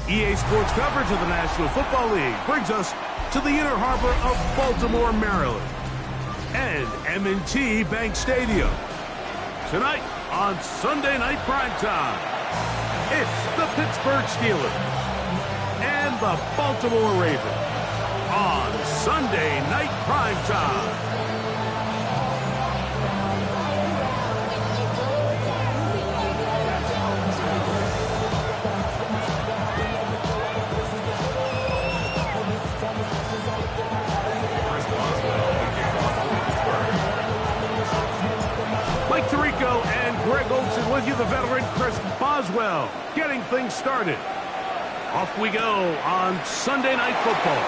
EA Sports coverage of the National Football League brings us to the inner harbor of Baltimore, Maryland, and M&T Bank Stadium. Tonight on Sunday Night Primetime, it's the Pittsburgh Steelers and the Baltimore Ravens on Sunday Night Primetime. Greg Olsen with you, the veteran Chris Boswell, getting things started. Off we go on Sunday Night Football.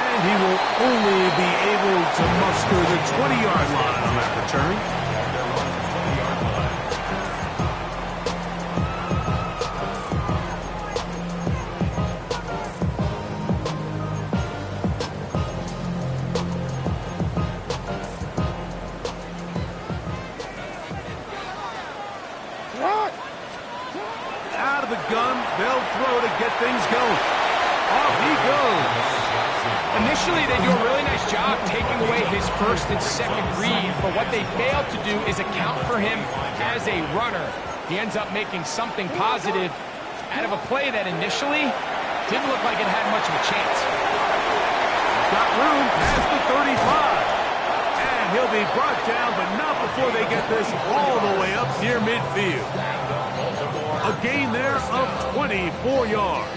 And he will only be able to muster the 20-yard line on that return. Out of the gun, they'll throw to get things going. Off he goes. Initially, they do a really nice job taking away his first and second read, but what they failed to do is account for him as a runner. He ends up making something positive out of a play that initially didn't look like it had much of a chance. Got room past the 35. And he'll be brought down, but not before they get this all the way up near midfield. A gain there of 24 yards.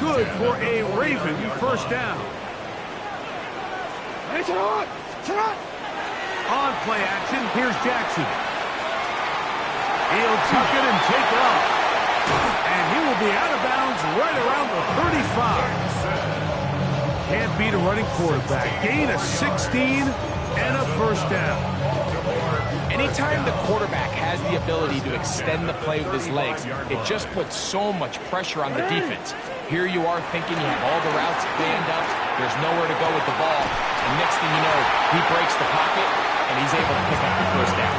Good for a Raven first down. On play action, here's Jackson. He'll tuck it and take off. And he will be out of bounds right around the 35. Can't beat a running quarterback. Gain of 16 and a first down. Anytime the quarterback has the ability to extend the play with his legs, it just puts so much pressure on the defense. Here you are thinking you have all the routes planned up, there's nowhere to go with the ball, and next thing you know, he breaks the pocket, and he's able to pick up the first down.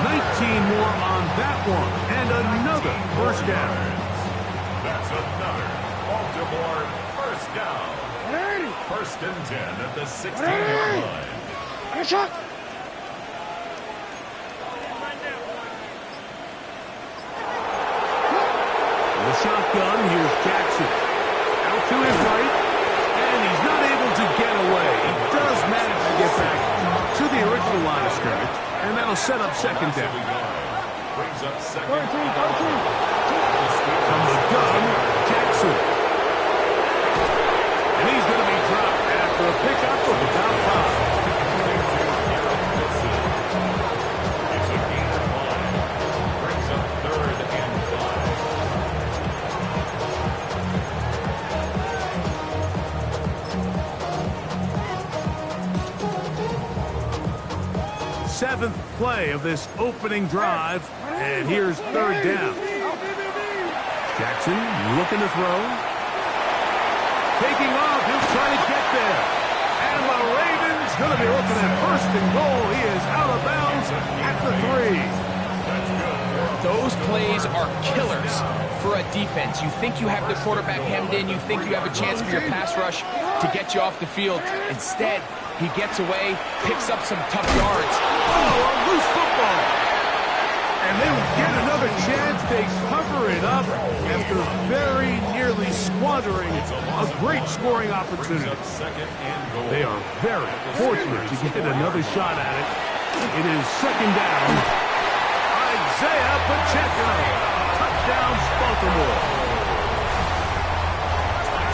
19 more on that one, and another first down. That's another Baltimore first down. First and 10 at the 16-yard line. The shotgun, here's Jackson. Out to his right, and he's not able to get away. He does manage to get back to the original line of scrimmage, and that'll set up second down. Brings up second. From the gun, Jackson. And he's going to be dropped after a pickup of about 5. It's a gain of 5. Brings up third and 5. Seventh play of this opening drive, and here's third down. Jackson looking to throw. Taking off, he'll try to get there. And the Ravens going to be looking at first and goal. He is out of bounds at the 3. Those plays are killers for a defense. You think you have the quarterback hemmed in, you think you have a chance for your pass rush to get you off the field. Instead, he gets away, picks up some tough yards. Oh, a loose football. And they will get another chance. They cover it up after very nearly squandering a great scoring opportunity. They are very fortunate to get another shot at it. It is second down. Isaiah Pacheco. Touchdown, Baltimore.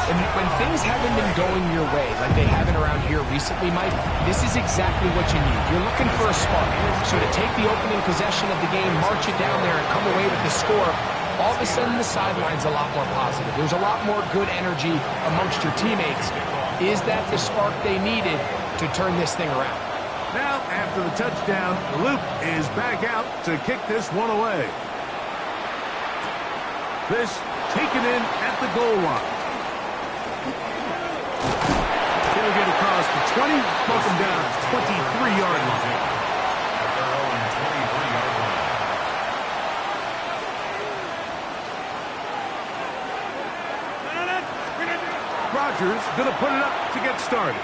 And when things haven't been going your way, like they haven't around here recently, Mike, this is exactly what you need. You're looking for a spark. So to take the opening possession of the game, march it down there, and come away with the score, all of a sudden the sideline's a lot more positive. There's a lot more good energy amongst your teammates. Is that the spark they needed to turn this thing around? Now, after the touchdown, Luke is back out to kick this one away. This taken in at the goal line. He'll get across the 20, broke him down 23-yard line. At their own 23-yard line. Rodgers going to put it up to get started.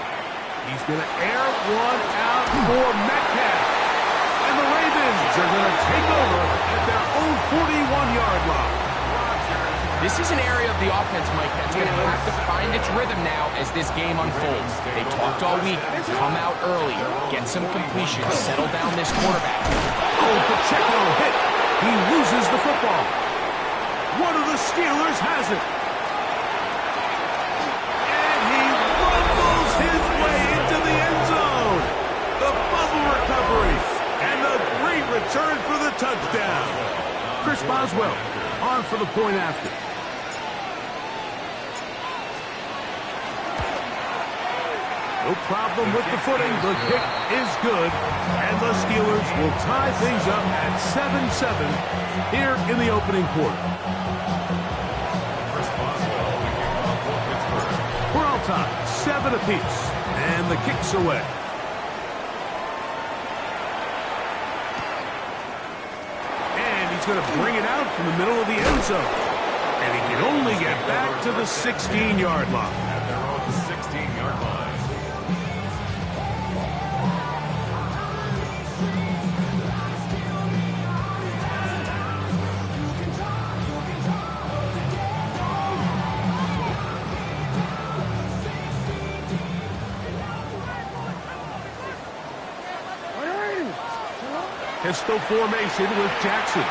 He's going to air one out for Metcalf. And the Ravens are going to take over at their own 41-yard line. This is an area of the offense, Mike, that's going to have to find its rhythm now as this game unfolds. They talked all week, come out early, get some completions, settle down this quarterback. Oh, Pacheco hit. He loses the football. One of the Steelers has it. And he rumbles his way into the end zone. The fumble recovery. And the great return for the touchdown. Chris Boswell on for the point after. No problem with the footing. The kick is good. And the Steelers will tie things up at 7-7 here in the opening quarter. We're all tied, 7 apiece. And the kick's away. And he's going to bring it out from the middle of the end zone. And he can only get back to the 16-yard line. At their own 16-yard line. Pistol formation with Jackson. Oh,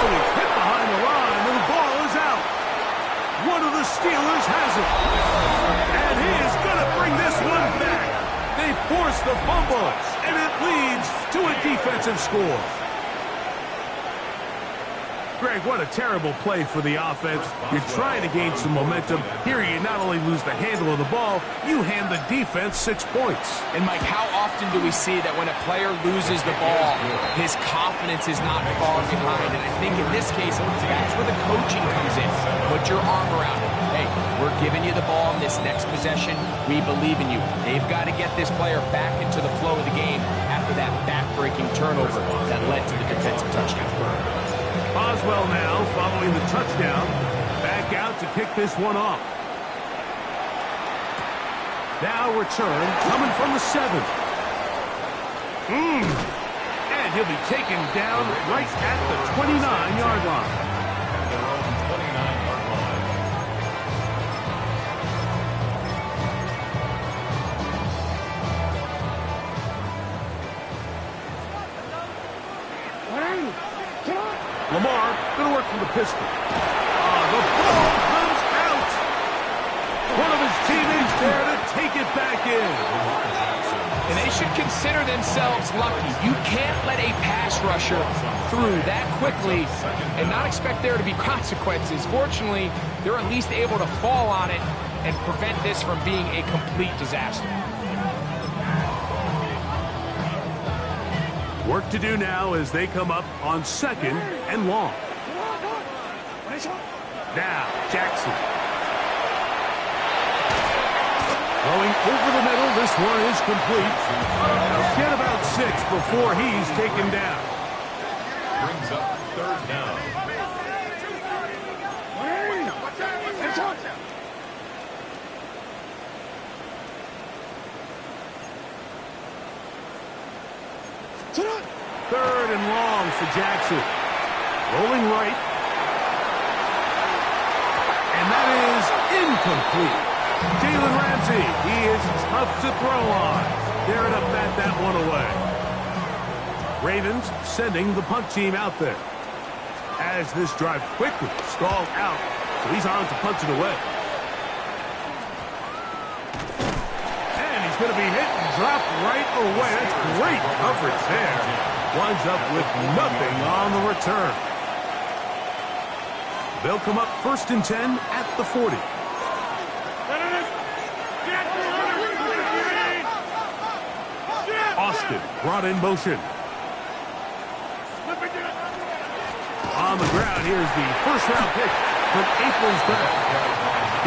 he's hit behind the line, and the ball is out. One of the Steelers has it. And he is going to bring this one back. They force the fumble, and it leads to a defensive score. Greg, what a terrible play for the offense. You're trying to gain some momentum. Here you not only lose the handle of the ball, you hand the defense 6 points. And, Mike, how often do we see that when a player loses the ball, his confidence is not far behind? And I think in this case, that's where the coaching comes in. Put your arm around it. Hey, we're giving you the ball in this next possession. We believe in you. They've got to get this player back into the flow of the game after that back-breaking turnover that led to the defensive touchdown. Boswell now, following the touchdown, back out to kick this one off. Now return, coming from the 7. And he'll be taken down right at the 29-yard line. At their own 29-yard line. Lamar going to work from the pistol. The ball comes out. One of his teammates there to take it back in. And they should consider themselves lucky. You can't let a pass rusher through that quickly and not expect there to be consequences. Fortunately, they're at least able to fall on it and prevent this from being a complete disaster. Work to do now as they come up on 2nd and long. Now, Jackson. Going over the middle, this one is complete. Now get about 6 before he's taken down. Brings up 3rd down. Third and long for Jackson. Rolling right. And that is incomplete. Jalen Ramsey, he is tough to throw on. They're to bat that one away. Ravens sending the punt team out there. As this drive quickly stalled out, so he's on to punch it away. And he's going to be hit and dropped right away. That's great coverage there. Winds up with nothing on the return. They'll come up 1st and 10 at the 40. Austin brought in motion. On the ground, here's the first-round pick from April's draft.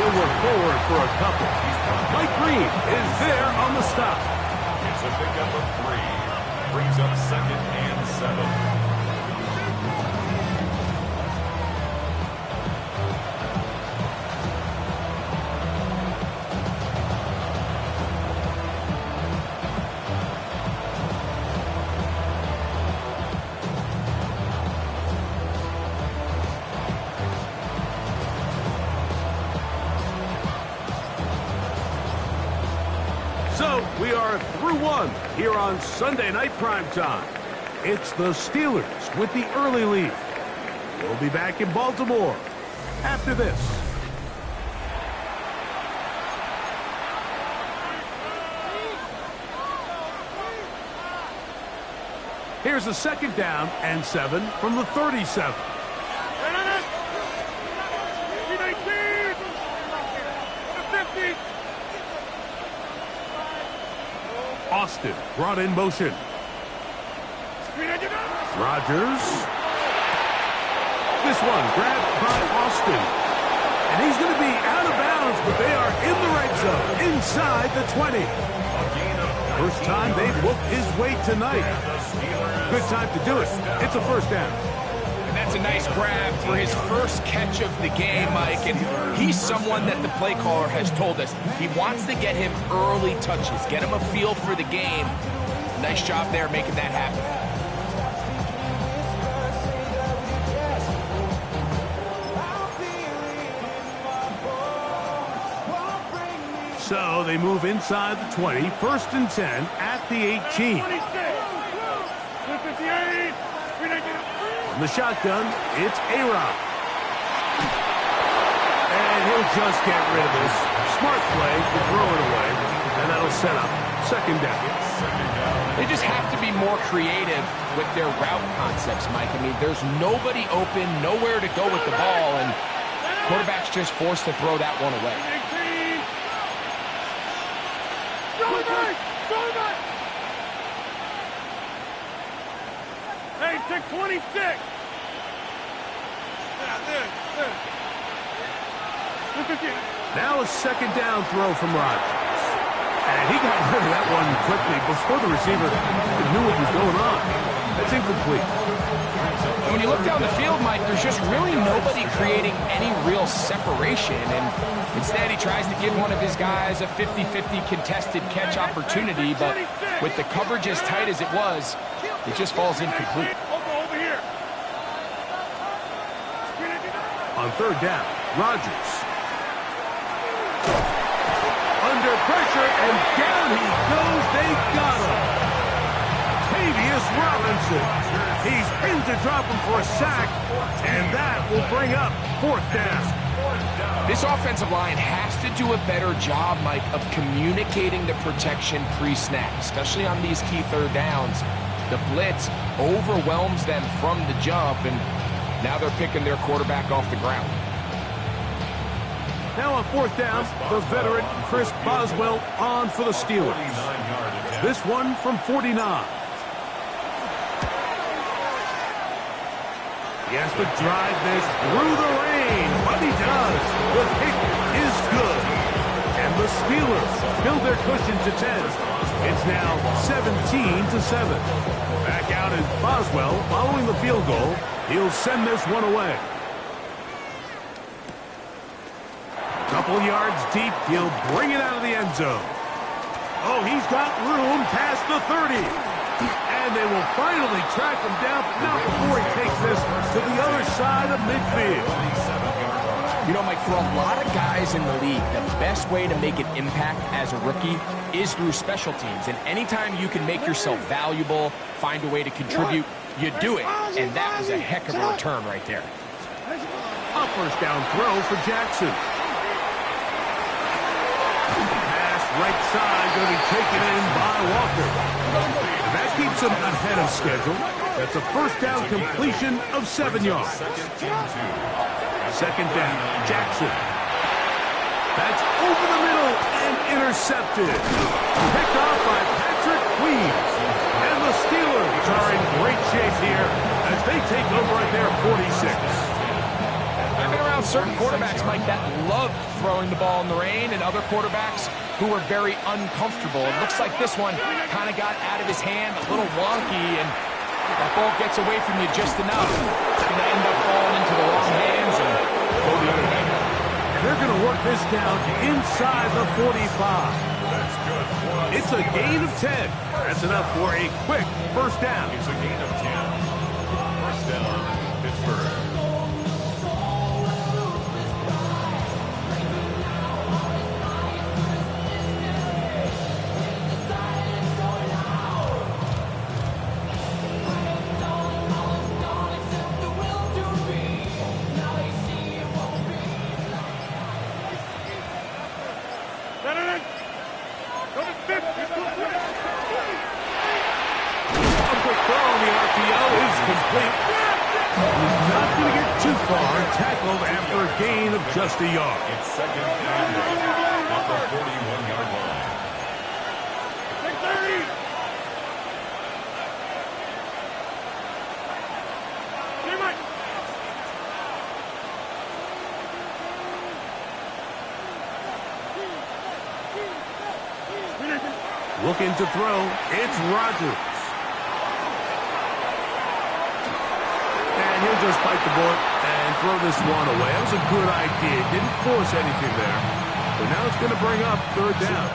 He'll work forward for a couple. Mike Green is there on the stop. It's a pickup of 3. Brings up 2nd and 7. are through one here on Sunday Night Primetime. It's the Steelers with the early lead. We'll be back in Baltimore after this. Here's a 2nd down and 7 from the 37. Austin brought in motion. Rodgers. This one grabbed by Austin. And he's going to be out of bounds, but they are in the red zone, inside the 20. First time they've whooped his way tonight. Good time to do it. It's a 1st down. And that's a nice grab for his first catch of the game, Mike. And he's someone that the play caller has told us he wants to get him early touches, get him a feel for the game. Nice job there making that happen. So they move inside the 20, 1st and 10 at the 18. From the shotgun, it's A-Rod. And he'll just get rid of this. Smart play to throw it away, and that'll set up 2nd down. They just have to be more creative with their route concepts, Mike. I mean, there's nobody open, nowhere to go with the ball, and quarterback's just forced to throw that one away. Hey, take 26. Now a 2nd down throw from Rodgers. And he got rid of that one quickly before the receiver knew what was going on. That's incomplete. When you look down the field, Mike, there's just really nobody creating any real separation. And instead, he tries to give one of his guys a 50-50 contested catch opportunity. But with the coverage as tight as it was, it just falls incomplete. On 3rd down, Rodgers. Under pressure, and down he goes. They got him. Tavius Robinson. He's in to drop him for a sack, and that will bring up 4th down. This offensive line has to do a better job, Mike, of communicating the protection pre-snap, especially on these key 3rd downs. The blitz overwhelms them from the jump, and now they're picking their quarterback off the ground. Now on 4th down, the veteran Chris Boswell on for the Steelers. This one from 49. He has to drive this through the rain, but he does. The kick is good. And the Steelers build their cushion to 10. It's now 17-7. Back out is Boswell following the field goal. He'll send this one away. Couple yards deep, he'll bring it out of the end zone. Oh, he's got room past the 30. And they will finally track him down, but not before he takes this to the other side of midfield. You know, Mike, for a lot of guys in the league, the best way to make an impact as a rookie is through special teams. And anytime you can make yourself valuable, find a way to contribute, you do it. And that was a heck of a return right there. A 1st down throw for Jackson. Pass right side, going to be taken in by Walker. And that keeps him ahead of schedule. That's a 1st down completion of 7 yards. 2nd down, Jackson. That's over the middle and intercepted. Picked off by Patrick Queens. And the Steelers are in great shape here as they take over at their 46. I've been around certain quarterbacks, Mike, that love throwing the ball in the rain, and other quarterbacks who are very uncomfortable. It looks like this one kind of got out of his hand, a little wonky, and that ball gets away from you just enough. It's going to end up falling into the wrong hands and go the other way. And they're going to work this down inside the 45. It's a gain of 10. That's enough for a quick 1st down. It's a gain of 10. 1st down, Pittsburgh. far, tackled after a gain of just a yard. It's second and 8 at the 41-yard line. Take 30. Looking to throw, it's Rodgers. And he'll just bite the bullet and throw this one away. That was a good idea. Didn't force anything there. But now it's going to bring up third down.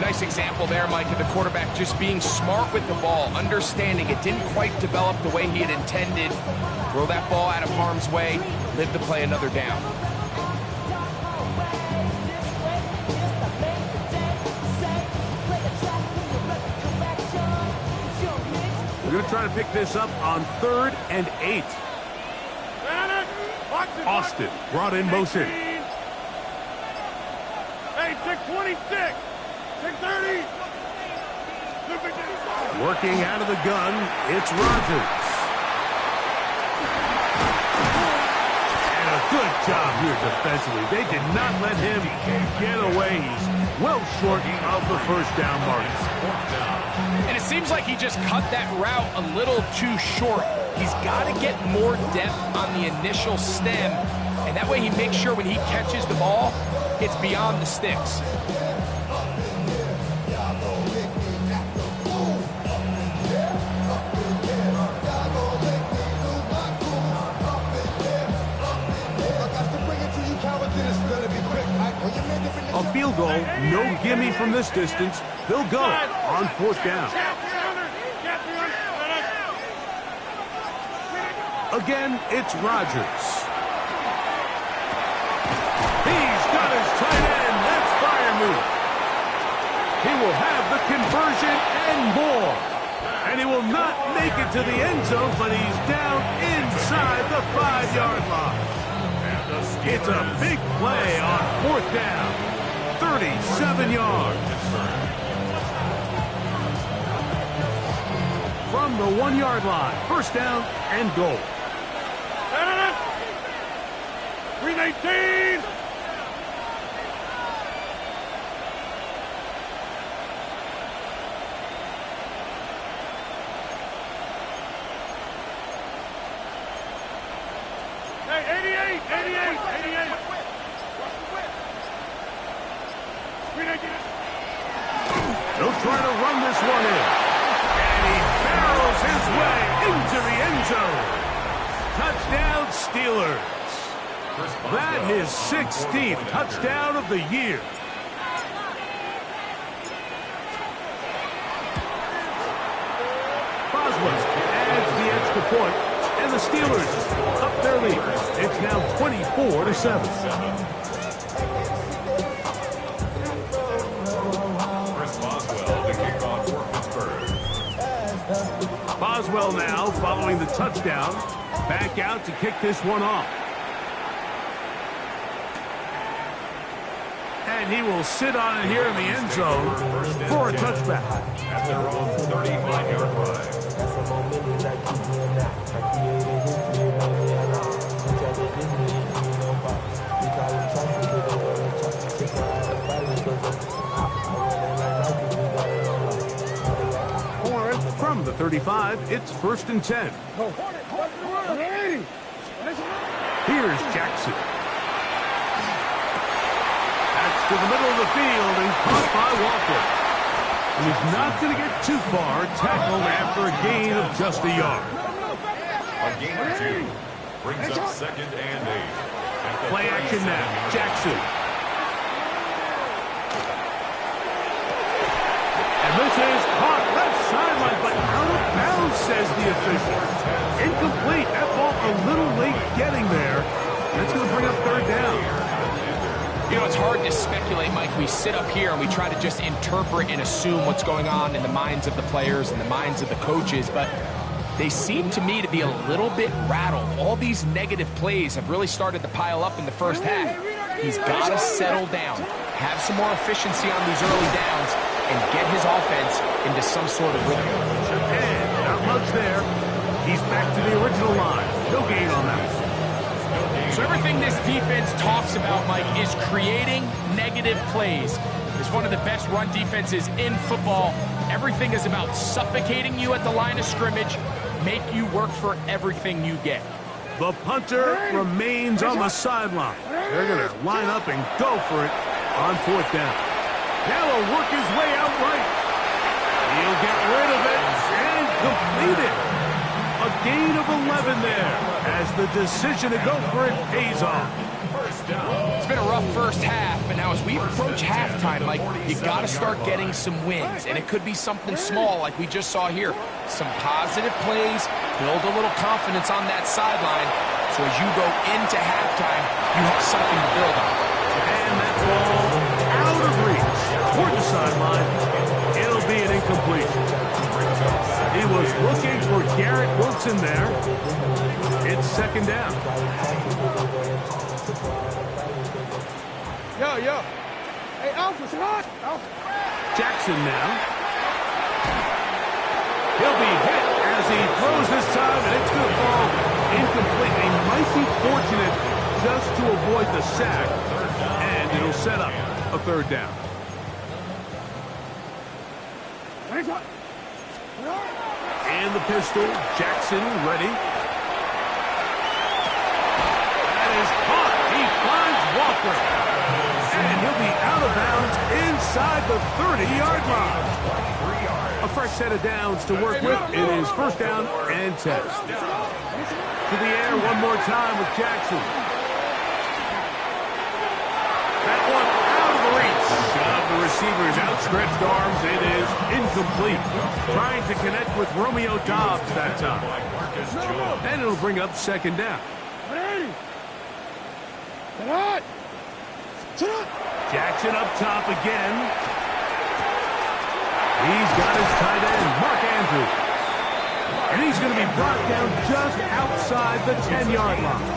Nice example there, Mike, of the quarterback just being smart with the ball, understanding it didn't quite develop the way he had intended. Throw that ball out of harm's way, live to play another down. We're going to try to pick this up on 3rd and 8. Austin brought in motion. Hey, take 26. Take 30. Working out of the gun, it's Rodgers. And a good job here defensively. They did not let him get away. He's well short of the first down marks. And it seems like he just cut that route a little too short. He's got to get more depth on the initial stem, and that way he makes sure when he catches the ball, it's beyond the sticks. A field goal, no gimme from this distance. They'll go on 4th down. Again, it's Rodgers. He's got his tight end. That's fire move. He will have the conversion and more. And he will not make it to the end zone, but he's down inside the 5-yard line. It's a big play on 4th down. 37 yards. From the 1-yard line. 1st down and goal. 319. Hey, 88. They'll try to run this one in. And he barrels his way into the end zone. Touchdown, Steelers. That is 16th touchdown of the year. Boswell adds the extra point, and the Steelers up their lead. It's now 24-7. Boswell now following the touchdown. Back out to kick this one off. And he will sit on it here in the end zone for a touchback. At their own 35-yard line. From the 35, it's 1st and 10. Here's Jackson. That's to the middle of the field and caught by Walker. And he's not going to get too far, tackled after a gain of just a yard. A gain of 2 brings up 2nd and 8. Play action now, Jackson. And this is caught left sideline, but out of bounds, says the official. Incomplete. That ball a little late getting there. That's going to bring up 3rd down. You know, it's hard to speculate, Mike. We sit up here and we try to just interpret and assume what's going on in the minds of the players and the minds of the coaches, but they seem to me to be a little bit rattled. All these negative plays have really started to pile up in the first half. He's got to settle down, have some more efficiency on these early downs, and get his offense into some sort of rhythm. And not much there. He's back to the original line. No gain on that. So everything this defense talks about, Mike, is creating negative plays. It's one of the best run defenses in football. Everything is about suffocating you at the line of scrimmage, make you work for everything you get. The punter remains on the sideline. They're going to line up and go for it on fourth down. Now he'll work his way out right. He'll get rid of it and complete it. A gain of 11 there as the decision to go for it pays off. It's been a rough first half, but now as we approach halftime, Mike, you got to start getting some wins, and it could be something small like we just saw here. Some positive plays, build a little confidence on that sideline, so as you go into halftime, you have something to build on. And that ball out of reach toward the sideline. It'll be an incompletion. He was looking for Garrett Wilson there. It's second down. Yo. Hey, Alpha, what? Alpha. Jackson now. He'll be hit as he throws this time, and it's going to fall incomplete. He might be fortunate just to avoid the sack, and it'll set up a third down. And the pistol, Jackson ready. That is caught. He finds Walker. And he'll be out of bounds inside the 30-yard line. A fresh set of downs to work with. It is first down and 10. To the air one more time with Jackson. That one out of the reach of the receiver's outstretched arms. It is incomplete. Trying to connect with Romeo Doubs that time. And it'll bring up second down. Jackson up top again. He's got his tight end, Mark Andrews. And he's going to be brought down just outside the 10-yard line.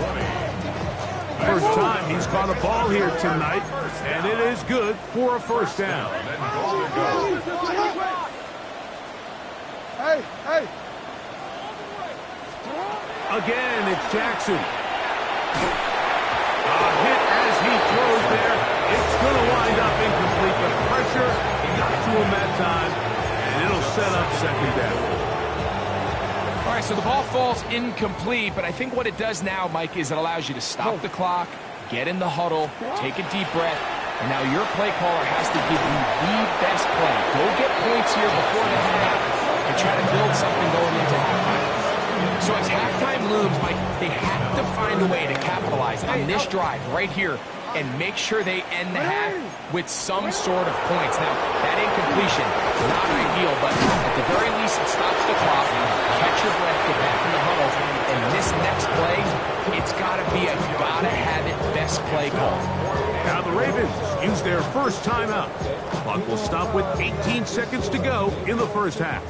First time he's caught a ball here tonight, and it is good for a first down. Hey. Again, it's Jackson. A hit as he throws there. It's going to wind up incomplete. The pressure got to him that time, and it'll set up second down. All right, so the ball falls incomplete, but I think what it does now, Mike, is it allows you to stop the clock, get in the huddle, take a deep breath, and now your play caller has to give you the best play. Go get points here before the half and try to build something going into halftime. So as halftime looms, Mike, they have to find a way to capitalize on this drive right here and make sure they end the half with some sort of points. Now, that incompletion, not ideal, but at the very least, it stops the clock. Catch your breath, get back in the huddle, and this next play, it's got to be a gotta-have-it best play call. Now the Ravens use their first timeout. Clock will stop with 18 seconds to go in the first half.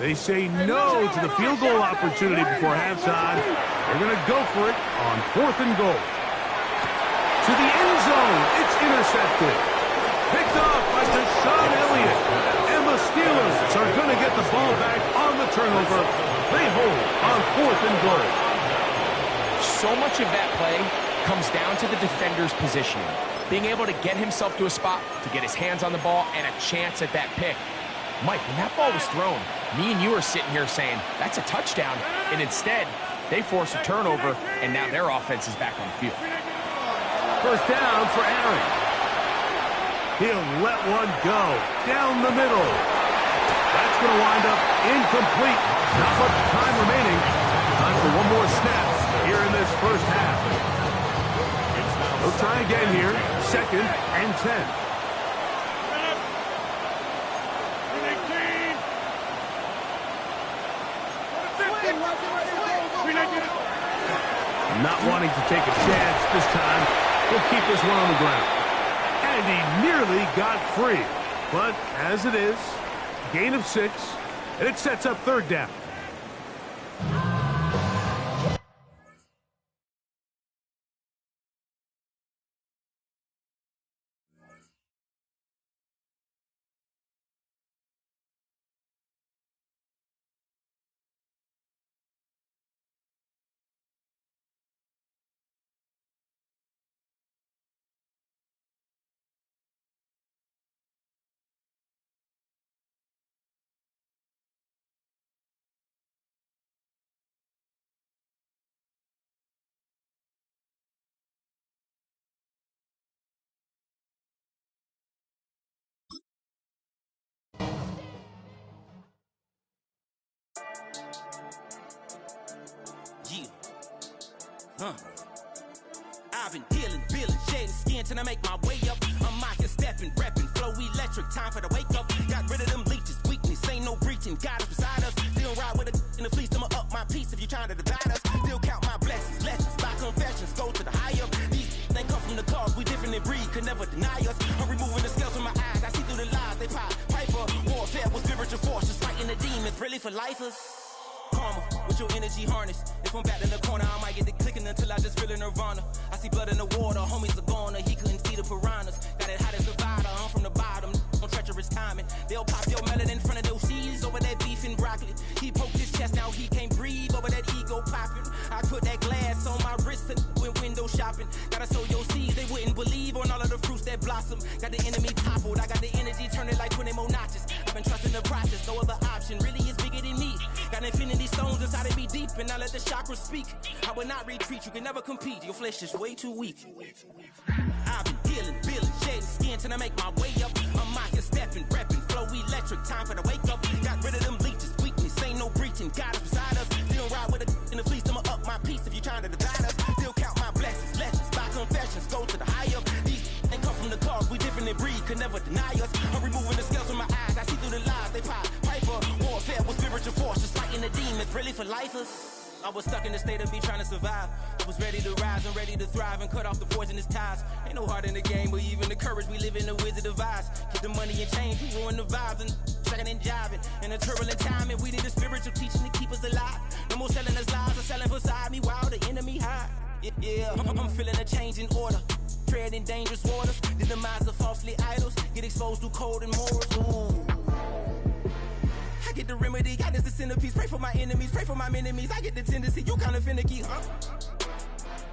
They say no to the field goal opportunity before halftime. They're going to go for it on 4th and goal. To the end zone, it's intercepted. Picked off by Deshaun Elliott. And the Steelers are going to get the ball back on the turnover. They hold on 4th and goal. So much of that play comes down to the defender's positioning. Being able to get himself to a spot, to get his hands on the ball, and a chance at that pick. Mike, when that ball was thrown, me and you are sitting here saying, that's a touchdown. And instead, they force a turnover, and now their offense is back on the field. First down for Aaron. He'll let one go down the middle. That's going to wind up incomplete. Not much time remaining. Time for one more snap here in this first half. We'll try again here. 2nd and 10. Not wanting to take a chance this time. We'll keep this one on the ground. And he nearly got free. But as it is, gain of 6, and it sets up third down. I've been dealing, shedding skin till I make my way up. I'm out here stepping, repping, flow electric, time for the wake up. Got rid of them leeches, weakness, ain't no breaching. God is beside us, still ride with a in the fleece. I'ma up my piece if you trying to divide us. Still count my blessings, lessons, by confessions, go to the higher. These they come from the cause, we different in breed, could never deny us. I'm removing the scales from my eyes, I see through the lies, they pop. Piper, warfare with spiritual forces, fighting the demons, really for lifers. Karma, with your energy harness. If I'm back in the corner, I might get the clicking until I just feel a nirvana. I see blood in the water, homies are gone, he couldn't see the piranhas. Got it hot as Nevada, I'm from the bottom, on treacherous timing. They'll pop your melon in front of those seeds over that beef and broccoli. He poked his chest, now he can't breathe over that ego popping. I put that glass on my wrist and went window shopping. Gotta sow your seeds, they wouldn't believe on all of the fruits that blossom. Got the enemy toppled, I got the energy turning like 20 more notches. I've been trusting the process, no other option really is bigger than me. Got infinity stones inside of me deep, and I let the chakras speak. I will not retreat, you can never compete, your flesh is way too weak. I've been dealing, shedding skin till I make my way up. I'm out here stepping, repping, flow electric, time for the wake up. Got rid of them leeches, weakness, ain't no breaching. God is beside us, still ride with a in the fleece. I'ma up my piece if you trying to divide us. Still count my blessings, lessons, by confessions, go to the higher. These ain't come from the cause, we different in breed, could never deny us. I'm removing the scales from my eyes, I see through the lies, they pop. Piper, warfare with spiritual forces, fighting the demons, really for lifers. I was stuck in the state of me trying to survive. I was ready to rise and ready to thrive and cut off the poisonous ties. Ain't no heart in the game, but even the courage we live in the Wizard of Oz. Get the money and change, we ruin the vibes and tracking and jiving. In a turbulent time, and we need a spiritual teaching to keep us alive. No more selling us lies or selling beside me while the enemy hide. Yeah, I'm feeling a change in order. Treading dangerous waters, the demise of falsely idols. Get exposed through code and morals. Ooh. I get the remedy, God is the centerpiece. Pray for my enemies, pray for my enemies. I get the tendency, you kinda finicky, huh?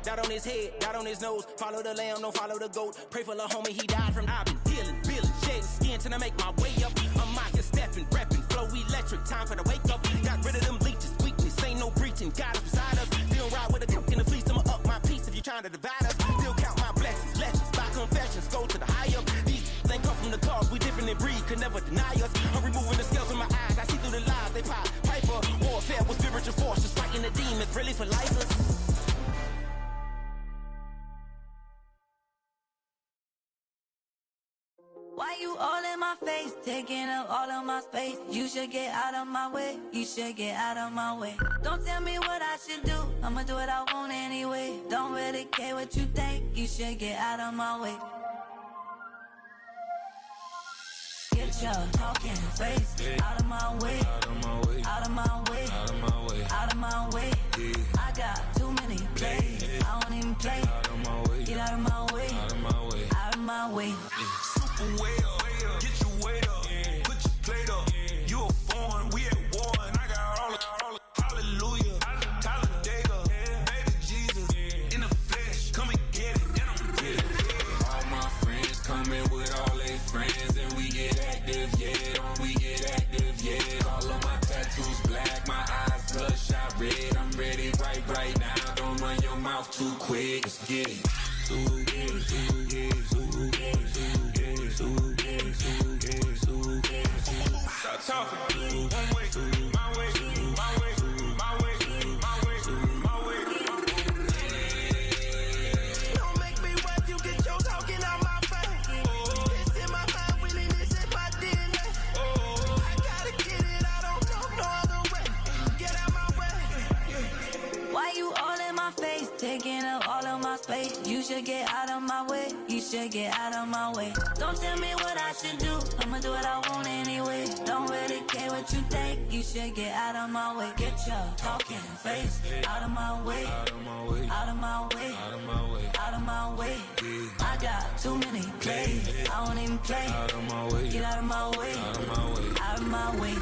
Dot on his head, dot on his nose. Follow the lamb, don't follow the goat. Pray for the homie, he died from. I've been dealing, shedding skin till I make my way up. I'm out here stepping, repping, flow electric, time for the wake up. Got rid of them leeches, weakness, ain't no breaching. God is beside us, still ride with a cook in the fleece. I'ma up my piece if you trying to divide us. Still count my blessings, lessons, by confessions, go to the higher. These ain't come from the cause, we different in breed, could never deny us. I'm removing the scales from my eyes, I see through the lies, they pop. Piper, warfare with spiritual forces, fighting the demons, really for lifers. Why you all in my face, taking up all of my space? You should get out of my way, you should get out of my way. Don't tell me what I should do, I'ma do what I want anyway. Don't really care what you think, you should get out of my way. Get your talking face out of my way, out of my way, out of my way, out of my way, out of my way. I got too many plays, I don't even play. Out of my way, get out of my way, out of my way, out of my way. Way up, get your weight up, put your plate up. You a foreign, we at war, and I got all the hallelujah, Talladega, baby Jesus, in the flesh, come and get it, and I'm with it. All my friends coming with all their friends, and we get active, yeah, we get active, yeah. All of my tattoos black, my eyes bloodshot red. I'm ready right now, don't run your mouth too quick, let's get it. Stop talking. One way, my way, my way, my way, my way, my way. Don't make me wipe you, get your talking out my face. It's in my mind, winning this in my DNA. I gotta get it, I don't know no other way. Get out my way. Why you all in my face, taking up all of my space? You should get out of my way, you should get out of my way. Don't tell me what I should do, I'ma do what I want anyway. Don't really care what you think, you should get out of my way. Get your talking face out of my way, out of my way, out of my way, out of my way, out of my way. I got too many plays, I don't even play. Out of my way, get out of my way, out of my way, out of my way.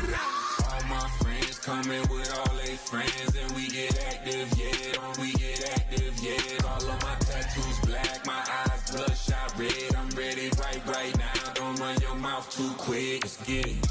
All my friends coming with all their friends, and we get active, yeah, we get active, yeah. All of my tattoos black, my eyes bloodshot red. I'm ready right now, don't run your mouth too quick, let's get it.